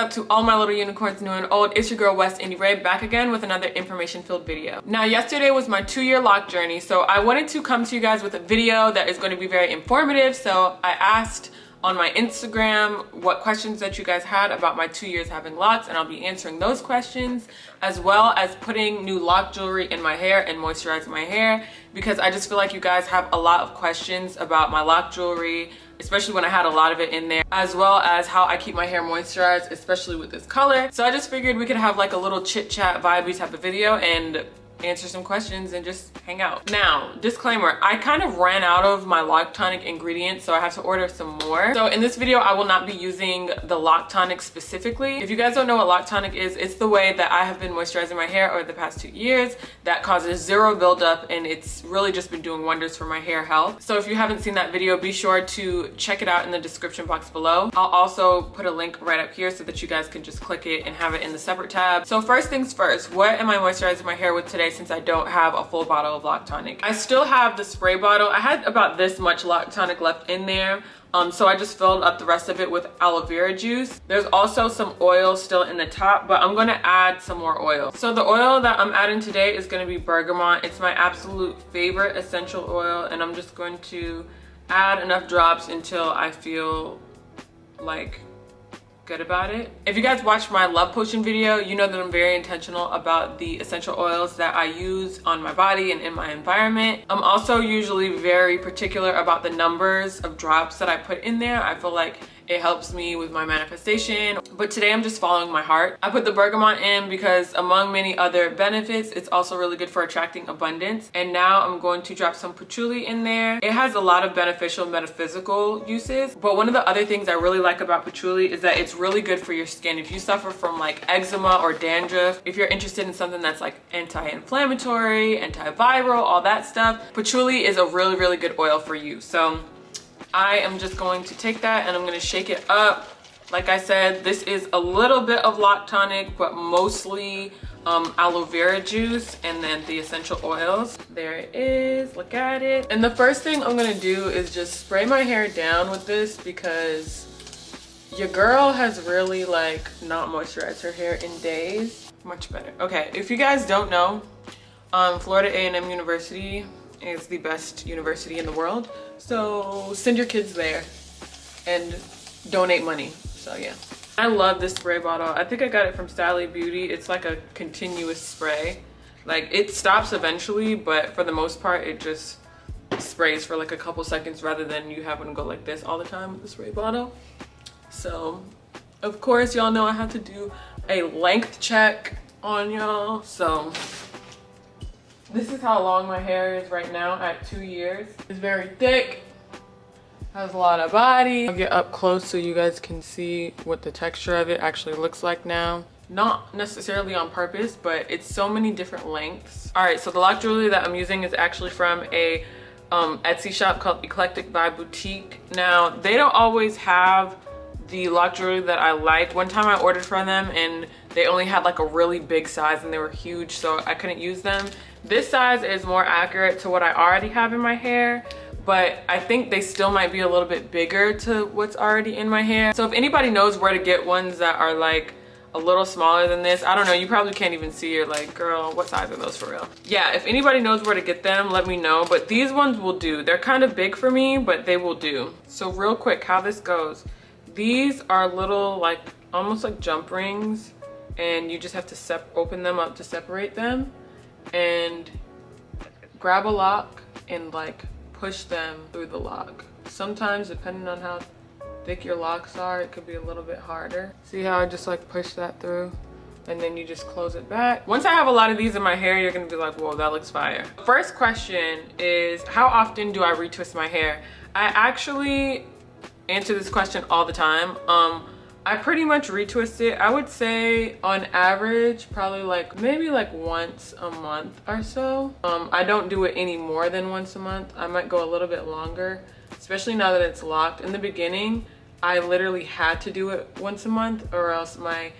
up to all my little unicorns, new and old? It's your girl WestIndieRay, back again with another information-filled video. Now, yesterday was my 2-year lock journey, so I wanted to come to you guys with a video that is going to be very informative. So I asked on my Instagram what questions that you guys had about my 2 years having locks, and I'll be answering those questions, as well as putting new lock jewelry in my hair and moisturizing my hair, because I just feel like you guys have a lot of questions about my lock jewelry, especially when I had a lot of it in there, as well as how I keep my hair moisturized, especially with this color. So I just figured we could have like a little chit chat vibey type of video and answer some questions and just hang out. Now, disclaimer, I kind of ran out of my Loc tonic ingredients, so I have to order some more. So in this video, I will not be using the Loc tonic specifically. If you guys don't know what Loc tonic is, it's the way that I have been moisturizing my hair over the past 2 years that causes zero buildup, and it's really just been doing wonders for my hair health. So if you haven't seen that video, be sure to check it out in the description box below. I'll also put a link right up here so that you guys can just click it and have it in the separate tab. So first things first, what am I moisturizing my hair with today, since I don't have a full bottle of Loc tonic? I still have the spray bottle. I had about this much Loc tonic left in there. So I just filled up the rest of it with aloe vera juice. There's also some oil still in the top, but I'm gonna add some more oil. So the oil that I'm adding today is gonna be bergamot. It's my absolute favorite essential oil, and I'm just going to add enough drops until I feel like good about it. If you guys watched my love potion video, you know that I'm very intentional about the essential oils that I use on my body and in my environment. I'm also usually very particular about the numbers of drops that I put in there. I feel like it helps me with my manifestation, but today I'm just following my heart. I put the bergamot in because, among many other benefits, it's also really good for attracting abundance. And now I'm going to drop some patchouli in there. It has a lot of beneficial metaphysical uses, but one of the other things I really like about patchouli is that it's really good for your skin. If you suffer from like eczema or dandruff, if you're interested in something that's like anti-inflammatory, antiviral, all that stuff, patchouli is a really, really good oil for you. So I am just going to take that and I'm going to shake it up. Like I said, this is a little bit of Loc tonic, but mostly aloe vera juice and then the essential oils. There it is, look at it. And the first thing I'm going to do is just spray my hair down with this, because your girl has really like not moisturized her hair in days. Much better. Okay, if you guys don't know, Florida A&M University is the best university in the world, so send your kids there and donate money. So yeah, I love this spray bottle. I think I got it from Sally Beauty. It's like a continuous spray. Like, it stops eventually, but for the most part it just sprays for like a couple seconds rather than you having to go like this all the time with the spray bottle. So of course y'all know I have to do a length check on y'all. So this is how long my hair is right now at 2 years. It's very thick, has a lot of body. I'll get up close so you guys can see what the texture of it actually looks like now. Not necessarily on purpose, but it's so many different lengths. All right, so the lock jewelry that I'm using is actually from a Etsy shop called Eclectic by Boutique. Now, they don't always have the lock jewelry that I liked. One time I ordered from them and they only had like a really big size and they were huge, so I couldn't use them. This size is more accurate to what I already have in my hair, but I think they still might be a little bit bigger to what's already in my hair. So if anybody knows where to get ones that are like a little smaller than this, I don't know, you probably can't even see it. Like, girl, what size are those for real? Yeah, if anybody knows where to get them, let me know. But these ones will do. They're kind of big for me, but they will do. So real quick, how this goes. These are little, like, almost like jump rings, and you just have to open them up to separate them and grab a lock and like push them through the lock. Sometimes, depending on how thick your locks are, it could be a little bit harder. See how I just like push that through and then you just close it back. Once I have a lot of these in my hair, you're gonna be like, whoa, that looks fire. First question is, how often do I retwist my hair? I actually answer this question all the time. I pretty much retwist it. I would say on average, probably like maybe like once a month or so. I don't do it any more than once a month. I might go a little bit longer, especially now that it's locked. In the beginning, I literally had to do it once a month, or else my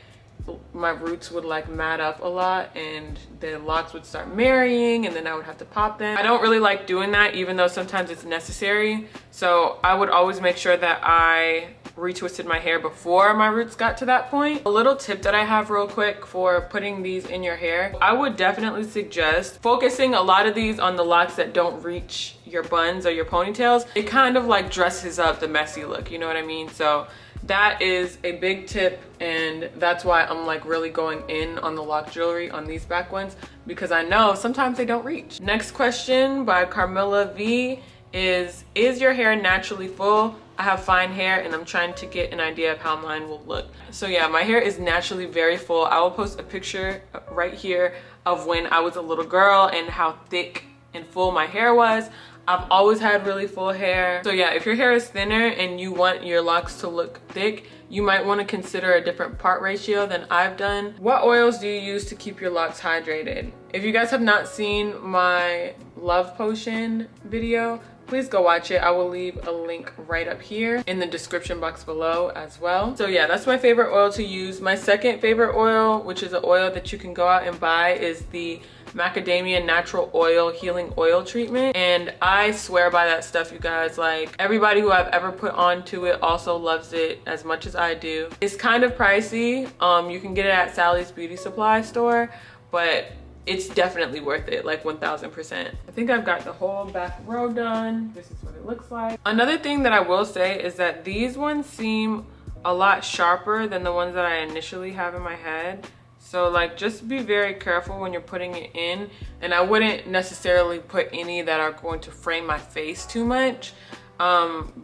roots would like mat up a lot and the locks would start marrying and then I would have to pop them. I don't really like doing that, even though sometimes it's necessary. So I would always make sure that I retwisted my hair before my roots got to that point. A little tip that I have real quick for putting these in your hair, I would definitely suggest focusing a lot of these on the locks that don't reach your buns or your ponytails. It kind of like dresses up the messy look, you know what I mean? So that is a big tip, and that's why I'm like really going in on the Loc Jewelry on these back ones, because I know sometimes they don't reach. Next question by Carmilla V is your hair naturally full? I have fine hair and I'm trying to get an idea of how mine will look. So yeah, my hair is naturally very full. I will post a picture right here of when I was a little girl and how thick and full my hair was. I've always had really full hair. So yeah, if your hair is thinner and you want your locks to look thick, you might want to consider a different part ratio than I've done. What oils do you use to keep your locks hydrated? If you guys have not seen my love potion video, please go watch it. I will leave a link right up here in the description box below as well. So yeah, that's my favorite oil to use. My second favorite oil, which is an oil that you can go out and buy, is the Macadamia Natural Oil Healing Oil Treatment. And I swear by that stuff, you guys. Like, everybody who I've ever put onto it also loves it as much as I do. It's kind of pricey. You can get it at Sally's Beauty Supply store, but it's definitely worth it, like 1000%. I think I've got the whole back row done. This is what it looks like. Another thing that I will say is that these ones seem a lot sharper than the ones that I initially have in my head. So like, just be very careful when you're putting it in. And I wouldn't necessarily put any that are going to frame my face too much,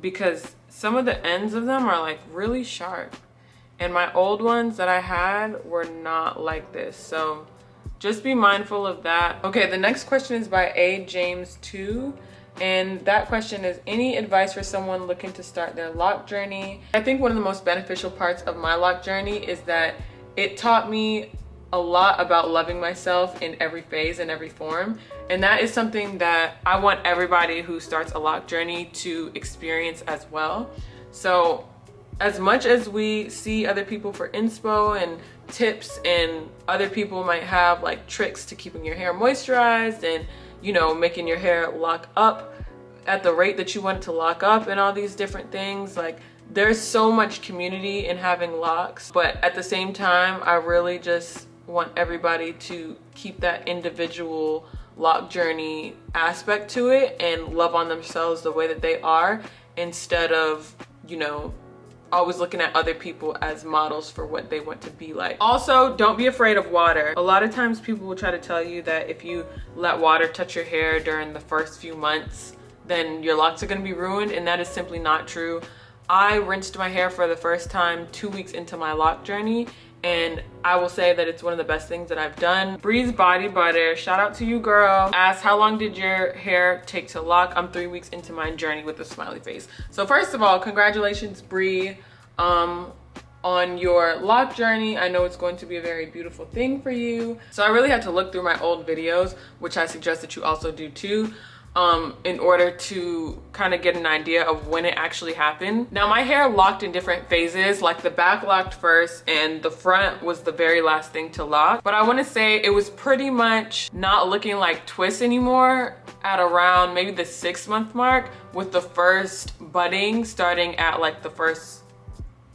because some of the ends of them are like really sharp. And my old ones that I had were not like this. So just be mindful of that. Okay, the next question is by A James 2. And that question is, any advice for someone looking to start their lock journey? I think one of the most beneficial parts of my lock journey is that it taught me a lot about loving myself in every phase and every form. And that is something that I want everybody who starts a lock journey to experience as well. So as much as we see other people for inspo and tips, and other people might have like tricks to keeping your hair moisturized and, you know, making your hair lock up at the rate that you want it to lock up and all these different things, like there's so much community in having locks. But at the same time, I really just want everybody to keep that individual lock journey aspect to it and love on themselves the way that they are, instead of, you know, always looking at other people as models for what they want to be like. Also, don't be afraid of water. A lot of times people will try to tell you that if you let water touch your hair during the first few months, then your locks are gonna be ruined, and that is simply not true. I rinsed my hair for the first time 2 weeks into my lock journey, and I will say that it's one of the best things that I've done. Bree's Body Butter, shout out to you, girl. Asked, how long did your hair take to lock? I'm 3 weeks into my journey with a smiley face. So first of all, congratulations, Bree, on your lock journey. I know it's going to be a very beautiful thing for you. So I really had to look through my old videos, which I suggest that you also do too, in order to kind of get an idea of when it actually happened. Now, my hair locked in different phases, like the back locked first and the front was the very last thing to lock. But I want to say it was pretty much not looking like twists anymore at around maybe the 6-month mark, with the first budding starting at like the first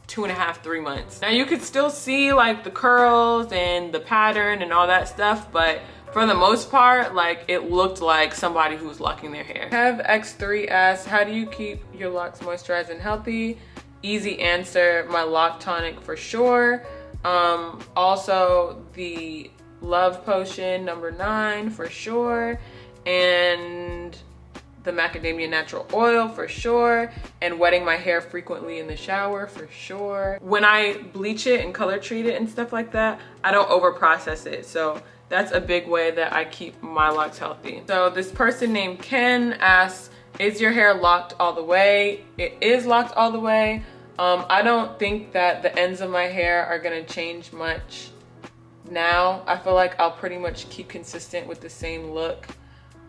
2.5, 3 months. Now you could still see like the curls and the pattern and all that stuff, but for the most part, like, it looked like somebody who was locking their hair. Have X3 asks, how do you keep your locks moisturized and healthy? Easy answer, my lock tonic for sure. Also the love potion number 9 for sure, and the macadamia natural oil for sure, and wetting my hair frequently in the shower for sure. When I bleach it and color treat it and stuff like that, I don't over process it, so that's a big way that I keep my locks healthy. So this person named Ken asks, is your hair locked all the way? It is locked all the way. I don't think that the ends of my hair are gonna change much now. I feel like I'll pretty much keep consistent with the same look,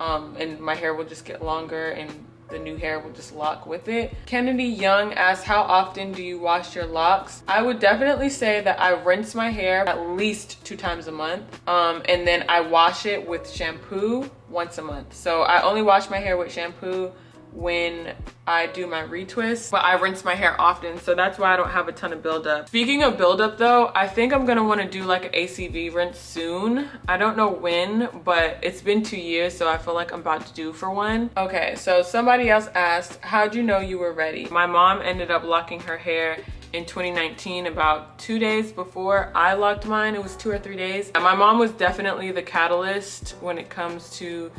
and my hair will just get longer and the new hair will just lock with it. Kennedy Young asks, how often do you wash your locks? I would definitely say that I rinse my hair at least 2 times a month, and then I wash it with shampoo once a month. So I only wash my hair with shampoo when I do my retwist, but I rinse my hair often, so that's why I don't have a ton of buildup. Speaking of buildup though, I think I'm gonna wanna do like an ACV rinse soon. I don't know when, but it's been 2 years, so I feel like I'm about to due for one. Okay, so somebody else asked, how'd you know you were ready? My mom ended up locking her hair in 2019, about 2 days before I locked mine. It was 2 or 3 days. And my mom was definitely the catalyst when it comes to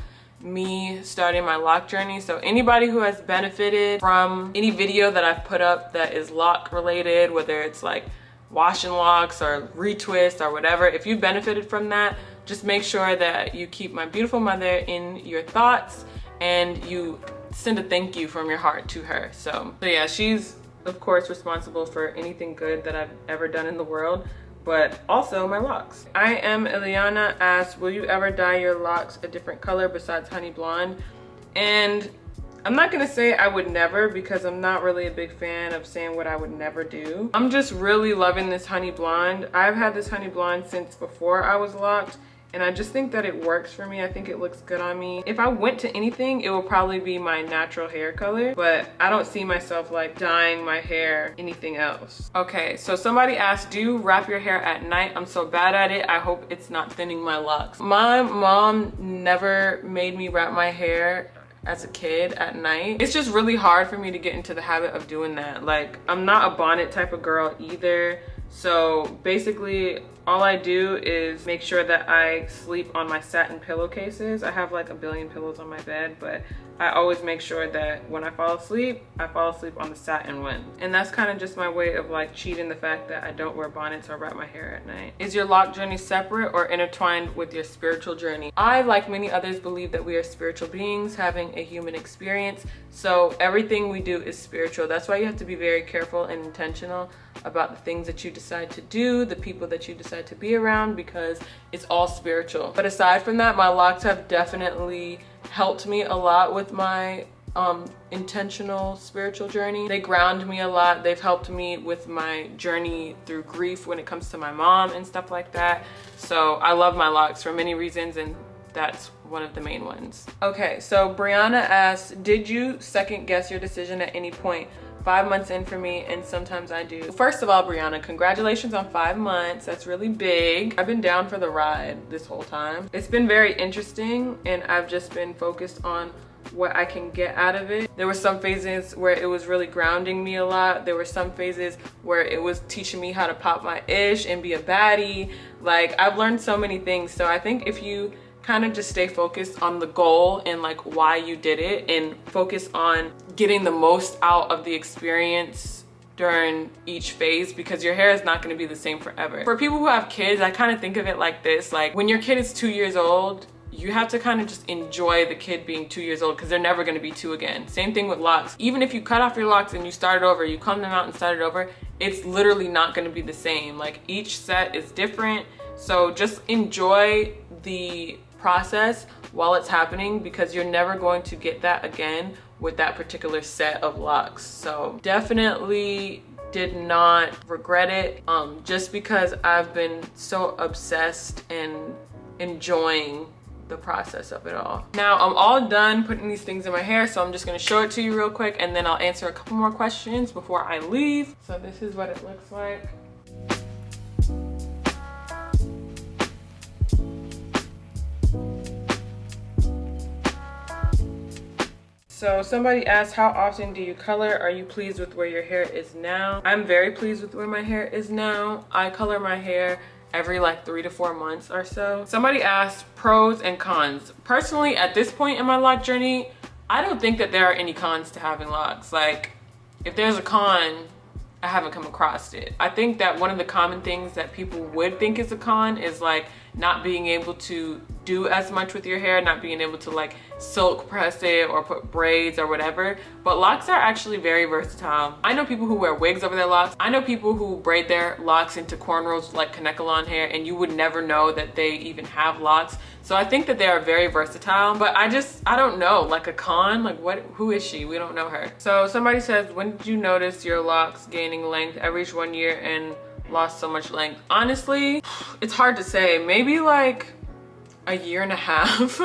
me starting my loc journey. So anybody who has benefited from any video that I've put up that is loc related, whether it's like wash and locks or retwist or whatever, if you benefited from that, just make sure that you keep my beautiful mother in your thoughts and you send a thank you from your heart to her. So yeah, she's of course responsible for anything good that I've ever done in the world, but also my locks. I am Ileana asked, will you ever dye your locks a different color besides honey blonde? And I'm not gonna say I would never, because I'm not really a big fan of saying what I would never do. I'm just really loving this honey blonde. I've had this honey blonde since before I was locked, and I just think that it works for me. I think it looks good on me. If I went to anything, it will probably be my natural hair color, but I don't see myself like dyeing my hair anything else. Okay, so somebody asked, do you wrap your hair at night? I'm so bad at it. I hope it's not thinning my locks. My mom never made me wrap my hair as a kid at night. It's just really hard for me to get into the habit of doing that. Like, I'm not a bonnet type of girl either. So basically all I do is make sure that I sleep on my satin pillowcases. I have like a billion pillows on my bed, but I always make sure that when I fall asleep on the satin one. And that's kind of just my way of like cheating the fact that I don't wear bonnets or wrap my hair at night. Is your loc journey separate or intertwined with your spiritual journey? I, like many others, believe that we are spiritual beings having a human experience. So everything we do is spiritual. That's why you have to be very careful and intentional about the things that you decide to do, the people that you decide to be around, because it's all spiritual. But aside from that, my locks have definitely helped me a lot with my intentional spiritual journey. They ground me a lot. They've helped me with my journey through grief when it comes to my mom and stuff like that. So I love my locks for many reasons, and that's one of the main ones. Okay, so Brianna asked, did you second guess your decision at any point? 5 months in for me, and sometimes I do. First of all, Brianna, congratulations on 5 months. That's really big. I've been down for the ride this whole time. It's been very interesting, and I've just been focused on what I can get out of it. There were some phases where it was really grounding me a lot. There were some phases where it was teaching me how to pop my ish and be a baddie. Like, I've learned so many things. So I think if you kind of just stay focused on the goal and like why you did it, and focus on getting the most out of the experience during each phase, because your hair is not going to be the same forever. For people who have kids, I kind of think of it like this: like when your kid is 2 years old, you have to kind of just enjoy the kid being 2 years old, because they're never going to be 2 again. Same thing with locks. Even if you cut off your locks and you start over, you comb them out and start it over, it's literally not going to be the same. Like, each set is different. So just enjoy the process while it's happening, because you're never going to get that again with that particular set of locks. So definitely did not regret it, just because I've been so obsessed and enjoying the process of it all. Now I'm all done putting these things in my hair, so I'm just gonna show it to you real quick, and then I'll answer a couple more questions before I leave. So this is what it looks like. So somebody asked, how often do you color? Are you pleased with where your hair is now? I'm very pleased with where my hair is now. I color my hair every like 3 to 4 months or so. Somebody asked pros and cons. Personally, at this point in my loc journey, I don't think that there are any cons to having locks. Like, if there's a con, I haven't come across it. I think that one of the common things that people would think is a con is like not being able to do as much with your hair, not being able to like silk press it or put braids or whatever. But locks are actually very versatile. I know people who wear wigs over their locks. I know people who braid their locks into cornrows like Kanekalon hair, and you would never know that they even have locks. So I think that they are very versatile, but I don't know, like a con, like who is she? We don't know her. So somebody says, when did you notice your locks gaining length? I reached 1 year and lost so much length. Honestly, it's hard to say. Maybe like a year and a half.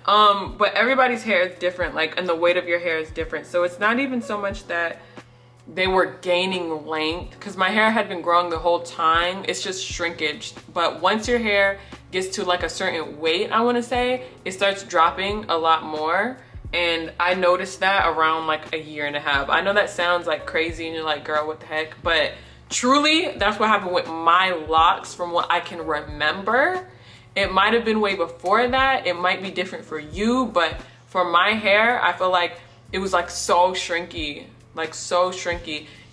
But everybody's hair is different, like, and the weight of your hair is different. So it's not even so much that they were gaining length, because my hair had been growing the whole time. It's just shrinkage. But once your hair gets to like a certain weight, I want to say, it starts dropping a lot more. And I noticed that around like a year and a half. I know that sounds like crazy and you're like, girl, what the heck? But truly, that's what happened with my locks from what I can remember. It might have been way before that. It might be different for you, but for my hair, I feel like it was like so shrinky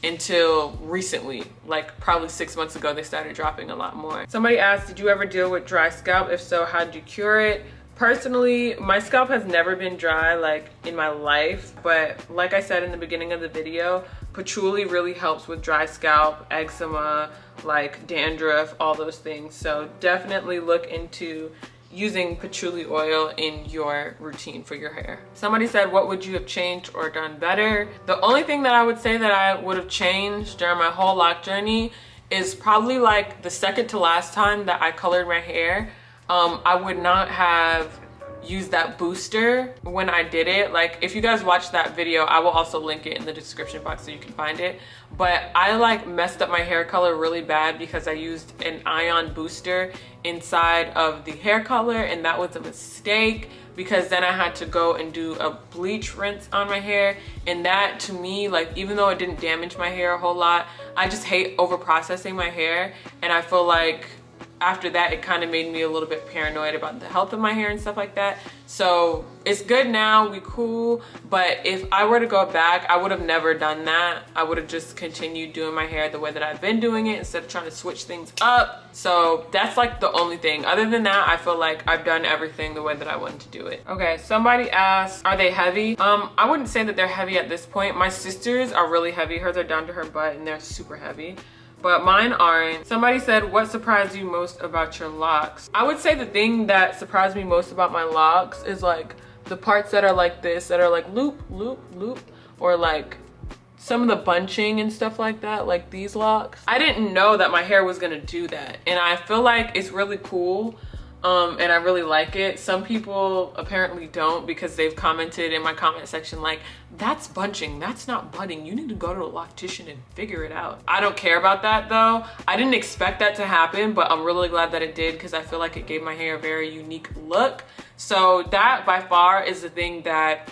until recently, like probably 6 months ago, they started dropping a lot more. Somebody asked, did you ever deal with dry scalp? If so, how did you cure it? Personally, my scalp has never been dry like in my life, but like I said in the beginning of the video, patchouli really helps with dry scalp, eczema, like dandruff, all those things. So definitely look into using patchouli oil in your routine for your hair. Somebody said, what would you have changed or done better? The only thing that I would say that I would have changed during my whole lock journey is probably like the second to last time that I colored my hair. I would not have used that booster when I did it. Like, if you guys watched that video, I will also link it in the description box so you can find it. But I like messed up my hair color really bad because I used an ion booster inside of the hair color, and that was a mistake because then I had to go and do a bleach rinse on my hair. And that, to me, like, even though it didn't damage my hair a whole lot, I just hate over processing my hair, and I feel like after that, it kind of made me a little bit paranoid about the health of my hair and stuff like that. So it's good now, we cool. But if I were to go back, I would have never done that. I would have just continued doing my hair the way that I've been doing it instead of trying to switch things up. So that's like the only thing. Other than that, I feel like I've done everything the way that I wanted to do it. Okay, somebody asked, are they heavy? I wouldn't say that they're heavy at this point. My sister's are really heavy. Hers are down to her butt and they're super heavy, but mine aren't. Somebody said, what surprised you most about your locks? I would say the thing that surprised me most about my locks is like the parts that are like this, that are like loop, loop, loop, or like some of the bunching and stuff like that, like these locks. I didn't know that my hair was gonna do that. And I feel like it's really cool. And I really like it. Some people apparently don't, because they've commented in my comment section like, that's bunching, that's not budding, you need to go to a loctician and figure it out. I don't care about that though. I didn't expect that to happen, but I'm really glad that it did because I feel like it gave my hair a very unique look. So that by far is the thing that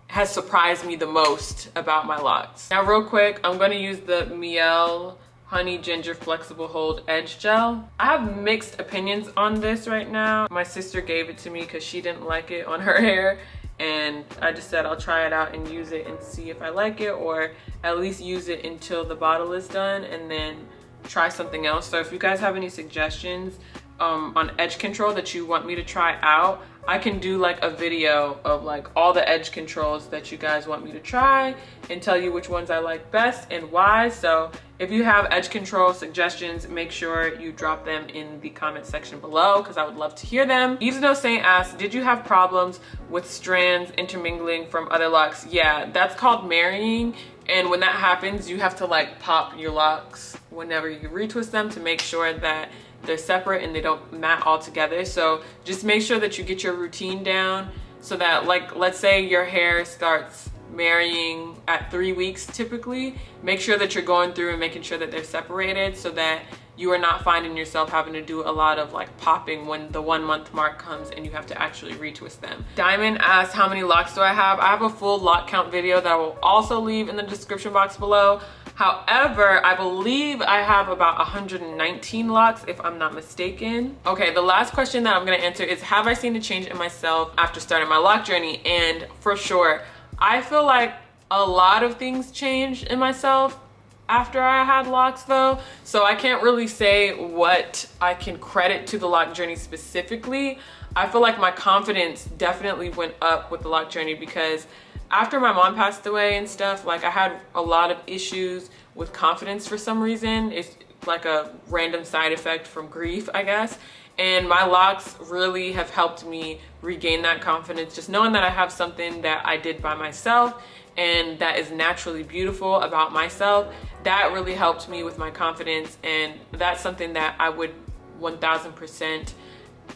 has surprised me the most about my locks. Now real quick, I'm gonna use the Mielle Honey Ginger Flexible Hold Edge Gel. I have mixed opinions on this right now. My sister gave it to me because she didn't like it on her hair, and I just said I'll try it out and use it and see if I like it, or at least use it until the bottle is done and then try something else. So if you guys have any suggestions on edge control that you want me to try out, I can do like a video of like all the edge controls that you guys want me to try and tell you which ones I like best and why. So if you have edge control suggestions, make sure you drop them in the comment section below because I would love to hear them. Eve's Saint asked, did you have problems with strands intermingling from other locks? Yeah, that's called marrying. And when that happens, you have to like pop your locks whenever you retwist them to make sure that they're separate and they don't mat all together. So just make sure that you get your routine down so that, like, let's say your hair starts marrying at 3 weeks typically, make sure that you're going through and making sure that they're separated so that you are not finding yourself having to do a lot of like popping when the 1 month mark comes and you have to actually retwist them. Diamond asked, how many locks do I have? I have a full lock count video that I will also leave in the description box below. However, I believe I have about 119 locks if I'm not mistaken. Okay, the last question that I'm gonna answer is, have I seen a change in myself after starting my lock journey? And for sure, I feel like a lot of things changed in myself after I had locks though. So I can't really say what I can credit to the lock journey specifically. I feel like my confidence definitely went up with the lock journey because after my mom passed away and stuff, like I had a lot of issues with confidence for some reason. It's like a random side effect from grief, I guess. And my locks really have helped me regain that confidence. Just knowing that I have something that I did by myself and that is naturally beautiful about myself, that really helped me with my confidence. And that's something that I would 1000%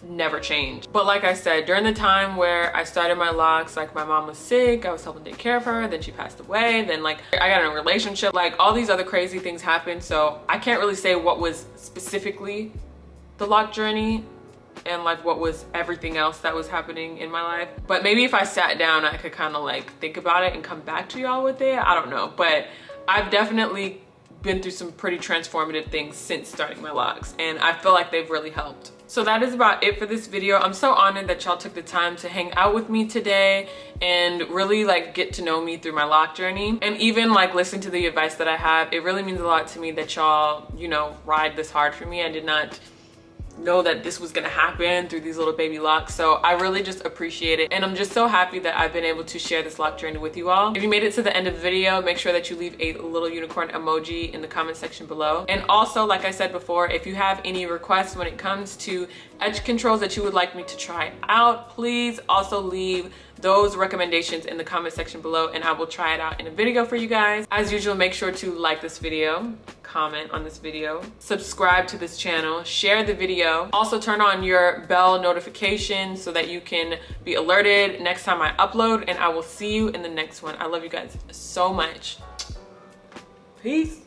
never changed. But like I said, during the time where I started my locks, like my mom was sick, I was helping take care of her, then she passed away, then like I got in a relationship, like all these other crazy things happened. So I can't really say what was specifically the loc journey and like what was everything else that was happening in my life. But maybe if I sat down, I could kind of like think about it and come back to y'all with it. I don't know, but I've definitely been through some pretty transformative things since starting my locks, and I feel like they've really helped. So that is about it for this video. I'm so honored that y'all took the time to hang out with me today and really like get to know me through my loc journey, and even like listen to the advice that I have. It really means a lot to me that y'all, you know, ride this hard for me. I did not know that this was gonna happen through these little baby locks, so I really just appreciate it, and I'm just so happy that I've been able to share this loc journey with you all. If you made it to the end of the video, make sure that you leave a little unicorn emoji in the comment section below. And also, like I said before, if you have any requests when it comes to edge controls that you would like me to try out, please also leave those recommendations in the comment section below, and I will try it out in a video for you guys. As usual, make sure to like this video, comment on this video, subscribe to this channel, share the video. Also turn on your bell notification so that you can be alerted next time I upload, and I will see you in the next one. I love you guys so much. Peace.